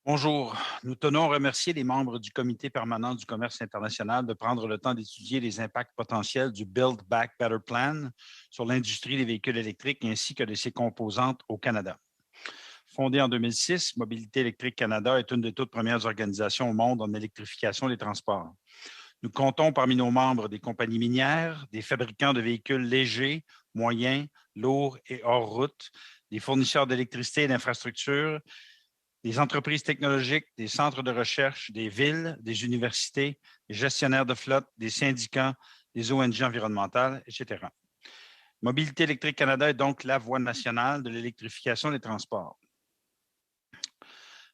Bonjour. Nous tenons à remercier les membres du Comité permanent du commerce international de prendre le temps d'étudier les impacts potentiels du Build Back Better Plan sur l'industrie des véhicules électriques ainsi que de ses composantes au Canada. Fondée en 2006, Mobilité électrique Canada est une des toutes premières organisations au monde en électrification des transports. Nous comptons parmi nos membres des compagnies minières, des fabricants de véhicules légers, moyens, lourds et hors route, des fournisseurs d'électricité et d'infrastructures, des entreprises technologiques, des centres de recherche, des villes, des universités, des gestionnaires de flotte, des syndicats, des ONG environnementales, etc. Mobilité électrique Canada est donc la voie nationale de l'électrification des transports.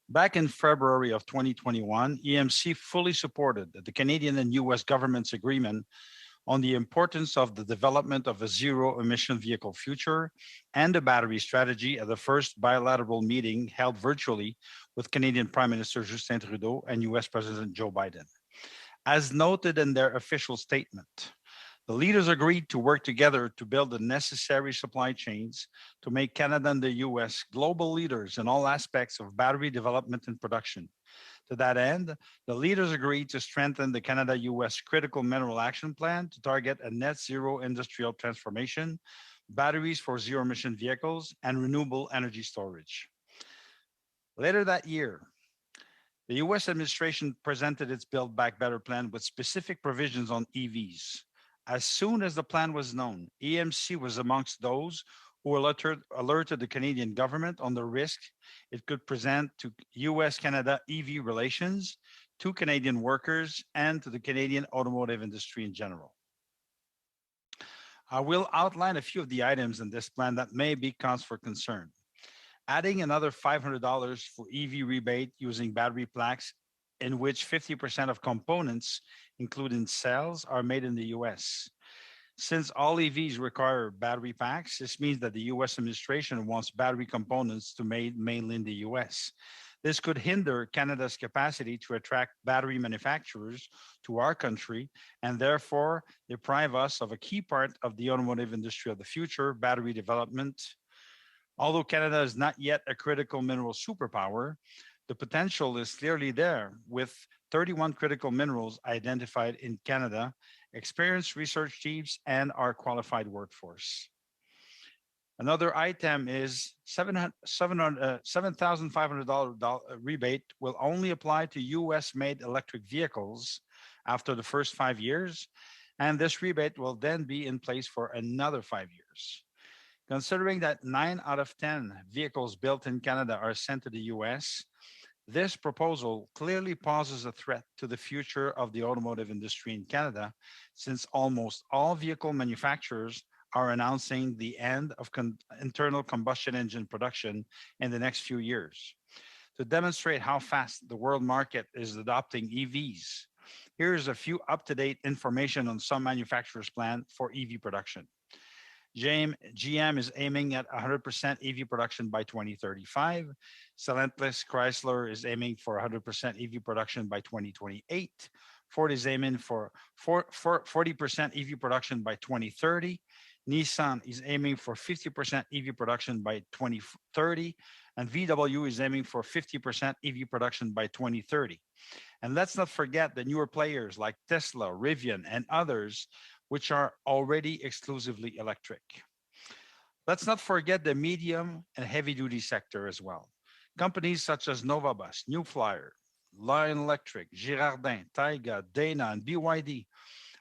Back in February of 2021, EMC fully supported the Canadian and U.S. government's agreement on the importance of the development of a zero-emission vehicle future and a battery strategy at the first bilateral meeting held virtually with Canadian Prime Minister Justin Trudeau and U.S. President Joe Biden. As noted in their official statement, the leaders agreed to work together to build the necessary supply chains to make Canada and the U.S. global leaders in all aspects of battery development and production. To that end, the leaders agreed to strengthen the Canada-U.S. Critical Mineral Action Plan to target a net zero industrial transformation, batteries for zero-emission vehicles, and renewable energy storage. Later that year, the U.S. administration presented its Build Back Better plan with specific provisions on EVs. As soon as the plan was known, EMC was amongst those who alerted the Canadian government on the risk it could present to U.S.-Canada EV relations, to Canadian workers, and to the Canadian automotive industry in general. I will outline a few of the items in this plan that may be cause for concern. Adding another $500 for EV rebate using battery packs in which 50% of components, including cells, are made in the U.S. Since all EVs require battery packs, this means that the U.S. administration wants battery components to be made mainly in the U.S. This could hinder Canada's capacity to attract battery manufacturers to our country and therefore deprive us of a key part of the automotive industry of the future, battery development. Although Canada is not yet a critical mineral superpower, the potential is clearly there with 31 critical minerals identified in Canada, experienced research teams, and our qualified workforce. Another item is $7,500 rebate will only apply to US-made electric vehicles after the first 5 years, and this rebate will then be in place for another 5 years. Considering that 9 out of 10 vehicles built in Canada are sent to the US, this proposal clearly poses a threat to the future of the automotive industry in Canada, since almost all vehicle manufacturers are announcing the end of internal combustion engine production in the next few years. To demonstrate how fast the world market is adopting EVs, here's a few up-to-date information on some manufacturers' plan for EV production. GM is aiming at 100% EV production by 2035. Stellantis Chrysler is aiming for 100% EV production by 2028. Ford is aiming for 40% EV production by 2030. Nissan is aiming for 50% EV production by 2030. And VW is aiming for 50% EV production by 2030. And let's not forget the newer players like Tesla, Rivian, and others, which are already exclusively electric. Let's not forget the medium and heavy-duty sector as well. Companies such as Novabus, New Flyer, Lion Electric, Girardin, Taiga, Dana, and BYD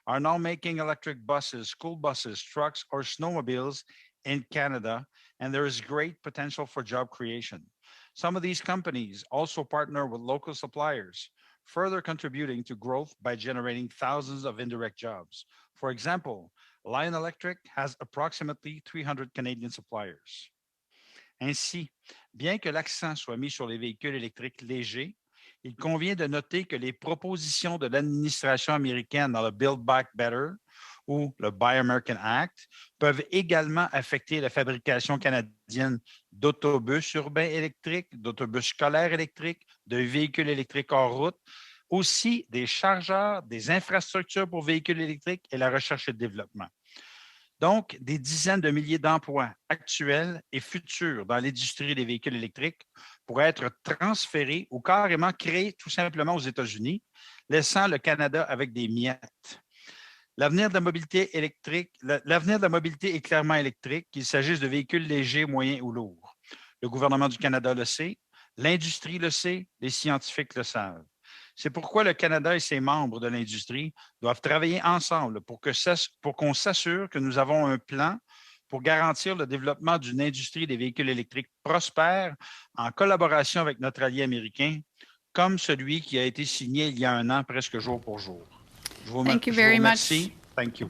are now making electric buses, school buses, trucks, or snowmobiles in Canada, and there is great potential for job creation. Some of these companies also partner with local suppliers, further contributing to growth by generating thousands of indirect jobs. For example, Lion Electric has approximately 300 Canadian suppliers. Ainsi, bien que l'accent soit mis sur les véhicules électriques légers, il convient de noter que les propositions de l'administration américaine dans le Build Back Better ou le Buy American Act peuvent également affecter la fabrication canadienne d'autobus urbains électriques, d'autobus scolaires électriques, de véhicules électriques hors route, aussi des chargeurs, des infrastructures pour véhicules électriques et la recherche et le développement. Donc, des dizaines de milliers d'emplois actuels et futurs dans l'industrie des véhicules électriques pourraient être transférés ou carrément créés tout simplement aux États-Unis, laissant le Canada avec des miettes. L'avenir de la mobilité électrique, l'avenir de la mobilité est clairement électrique, qu'il s'agisse de véhicules légers, moyens ou lourds. Le gouvernement du Canada le sait, l'industrie le sait, les scientifiques le savent. C'est pourquoi le Canada et ses membres de l'industrie doivent travailler ensemble pour qu'on s'assure que nous avons un plan pour garantir le développement d'une industrie des véhicules électriques prospère en collaboration avec notre allié américain, comme celui qui a été signé il y a un an presque jour pour jour. Je vous remercie. Thank you.